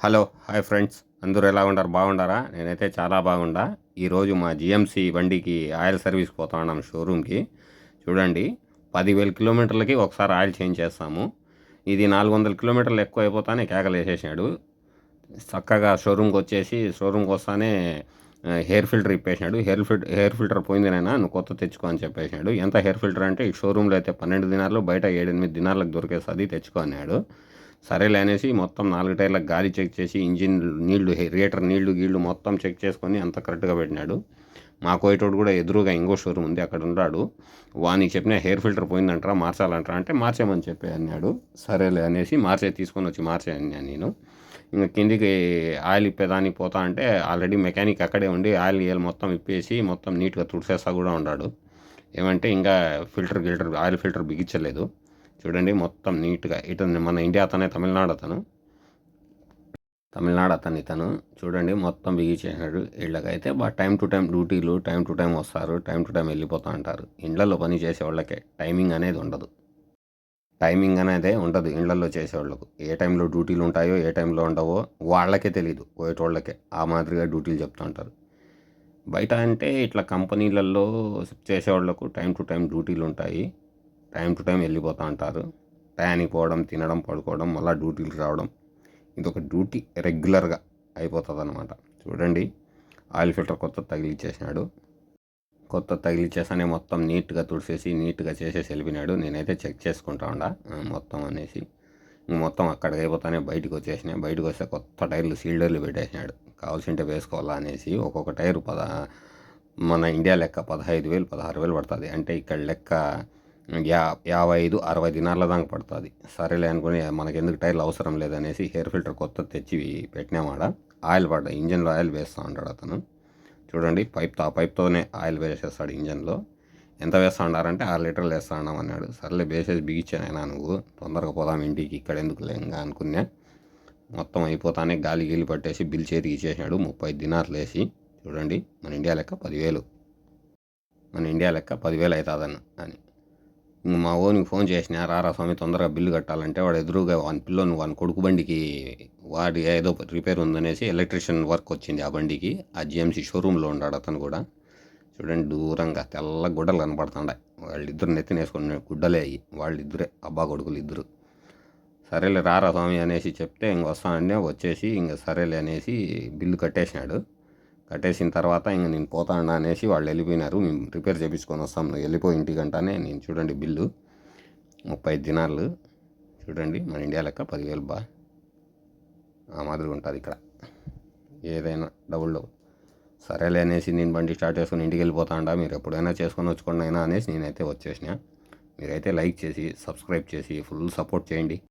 Hello hi friends, అందరూ ఎలా ఉంటారు? బాగుండారా? నేనైతే చాలా బాగుండా. ఈరోజు మా జిఎంసి బండికి ఆయిల్ సర్వీస్కి పోతా ఉన్నాం షోరూమ్కి. చూడండి, 10,000 కిలోమీటర్లకి ఒకసారి ఆయిల్ చేంజ్ చేస్తాము. ఇది 400 కిలోమీటర్లు ఎక్కువ అయిపోతానే కేకలు వేసేసినాడు. చక్కగా షోరూమ్కి వస్తానే హెయిర్ ఫిల్టర్ ఇప్పేసినాడు. హెయిర్ ఫిల్టర్ పోయింది నాయనా, నువ్వు కొత్త తెచ్చుకో అని చెప్పేసినాడు. ఎంత హెయిర్ ఫిల్టర్ అంటే ఈ షోరూంలో అయితే 12 దినాలు, బయట 7-8 దినాలకు దొరికేస్తుంది, తెచ్చుకో అన్నాడు. సరేలే అనేసి మొత్తం 4 టైర్లకు గాలి చెక్ చేసి, ఇంజిన్ నీళ్లు, రేటర్ నీళ్లు గీళ్లు మొత్తం చెక్ చేసుకొని అంత కరెక్ట్గా పెట్టినాడు. మా కోయటోడు కూడా ఎదురుగా ఇంకో షోరూమ్ ఉంది, అక్కడ ఉన్నాడు. వానికి చెప్పిన హెయిర్ ఫిల్టర్ పోయిందంటారా, మార్చాలంటారా అంటే మార్చేమని చెప్పి అన్నాడు. సరేలే అనేసి తీసుకొని వచ్చి మార్చే అన్నాను నేను. ఇంకా కిందికి ఆయిల్ ఇప్పేదానికి పోతా అంటే ఆల్రెడీ మెకానిక్ అక్కడే ఉండి ఆయిల్ మొత్తం ఇప్పేసి మొత్తం నీట్గా తుడిసేస్తా కూడా ఉన్నాడు. ఏమంటే ఇంకా ఆయిల్ ఫిల్టర్ బిగించలేదు. చూడండి, మొత్తం నీట్గా. మన ఇండియా అతనే, తమిళనాడు ఇతను. చూడండి, మొత్తం బిగించేసినాడు. వీళ్ళకైతే టైం టు టైం డ్యూటీలు, టైం టు టైం వస్తారు, టైం టు టైం వెళ్ళిపోతూ ఉంటారు. ఇండ్లలో పని చేసే వాళ్ళకే టైమింగ్ అనేది ఉండదు. ఇండ్లలో చేసేవాళ్ళకు ఏ టైంలో డ్యూటీలు ఉంటాయో, ఏ టైంలో ఉండవో వాళ్ళకే తెలియదు. పోయేటోళ్ళకే ఆ మాదిరిగా డ్యూటీలు చెప్తూ ఉంటారు. బయట అంటే ఇట్లా కంపెనీలలో చేసేవాళ్ళకు టైం టు టైం డ్యూటీలు ఉంటాయి, టైం టు టైం వెళ్ళిపోతూ ఉంటారు. టయానికి పోవడం, తినడం, పడుకోవడం, మళ్ళీ డ్యూటీలకు రావడం, ఇదొక డ్యూటీ రెగ్యులర్గా అయిపోతుంది అన్నమాట. చూడండి, ఆయిల్ ఫిల్టర్ కొత్త తగిలిచ్చేసానే మొత్తం నీట్గా తుడిసేసి నీట్గా చేసేసి వెళ్ళిపోయినాడు. నేనైతే చెక్ చేసుకుంటా ఉండా మొత్తం అనేసి. మొత్తం అక్కడికి అయిపోతానే బయటకు వస్తే కొత్త టైర్లు, సీల్డర్లు పెట్టేసినాడు. కావాల్సింటే వేసుకోవాలా అనేసి. ఒక్కొక్క టైరు మన ఇండియా లెక్క 15,000 16,000 పడుతుంది. అంటే ఇక్కడ లెక్క 55-60 దినాల దాకా పడుతుంది. సరేలే అనుకుని మనకెందుకు టైర్లు అవసరం లేదనేసి హెయిర్ ఫిల్టర్ కొత్త తెచ్చి పెట్టినామాడ. ఆయిల్ ఇంజన్లో ఆయిల్ వేస్తూ ఉంటాడు అతను. చూడండి, పైప్తోనే ఆయిల్ వేసేస్తాడు ఇంజన్లో. ఎంత వేస్తా ఉన్నారంటే 6 లీటర్లు వేస్తా ఉన్నాం అన్నాడు. సర్లే వేసేసి బిగించానైనా, నువ్వు తొందరగా పోదాం ఇంటికి, ఇక్కడ ఎందుకు లేంగా అనుకున్నా. మొత్తం అయిపోతానే గాలి గీలి పట్టేసి బిల్ చేతికి ఇచ్చేసినాడు. 30 దినాలు వేసి. చూడండి, మన ఇండియా లెక్క 10,000 అవుతుందని అని. ఇంక మా ఓనికి ఫోన్ చేసిన, రారా స్వామి తొందరగా బిల్లు కట్టాలంటే, వాడు ఎదురుగా వాని కొడుకు బండికి వాడి ఏదో రిపేర్ ఉందనేసి ఎలక్ట్రీషియన్ వర్క్ వచ్చింది ఆ బండికి. ఆ జిఎంసి షోరూంలో ఉన్నాడు అతను కూడా. చూడండి, దూరంగా తెల్ల గుడ్డలు కనపడుతున్నాయి. వాళ్ళిద్దరు నెత్తినేసుకుని గుడ్డలే అయ్యి, వాళ్ళిద్దరే అబ్బా కొడుకులు ఇద్దరు. సరేలే రారా స్వామి అనేసి చెప్తే ఇంక వస్తానంటే వచ్చేసి ఇంక సరేలే అనేసి బిల్లు కట్టేసిన తర్వాత ఇంక నేను పోతాను అనేసి వాళ్ళు వెళ్ళిపోయినారు. మేము రిపేర్ చేయించుకొని వస్తాం, నువ్వు వెళ్ళిపోయి ఇంటికంటానే. నేను చూడండి, బిల్లు 35 దినాలు. చూడండి, మన ఇండియా లెక్క 10,000 ఆ మాదిరిగా ఉంటుంది ఇక్కడ ఏదైనా డబుల్. సరేలే అనేసి నేను బండి స్టార్ట్ చేసుకుని ఇంటికి వెళ్ళిపోతాండా, మీరు ఎప్పుడైనా చేసుకొని వచ్చుకోండి అయినా అనేసి నేనైతే వచ్చేసిన. మీరైతే లైక్ చేసి, సబ్స్క్రైబ్ చేసి ఫుల్ సపోర్ట్ చేయండి.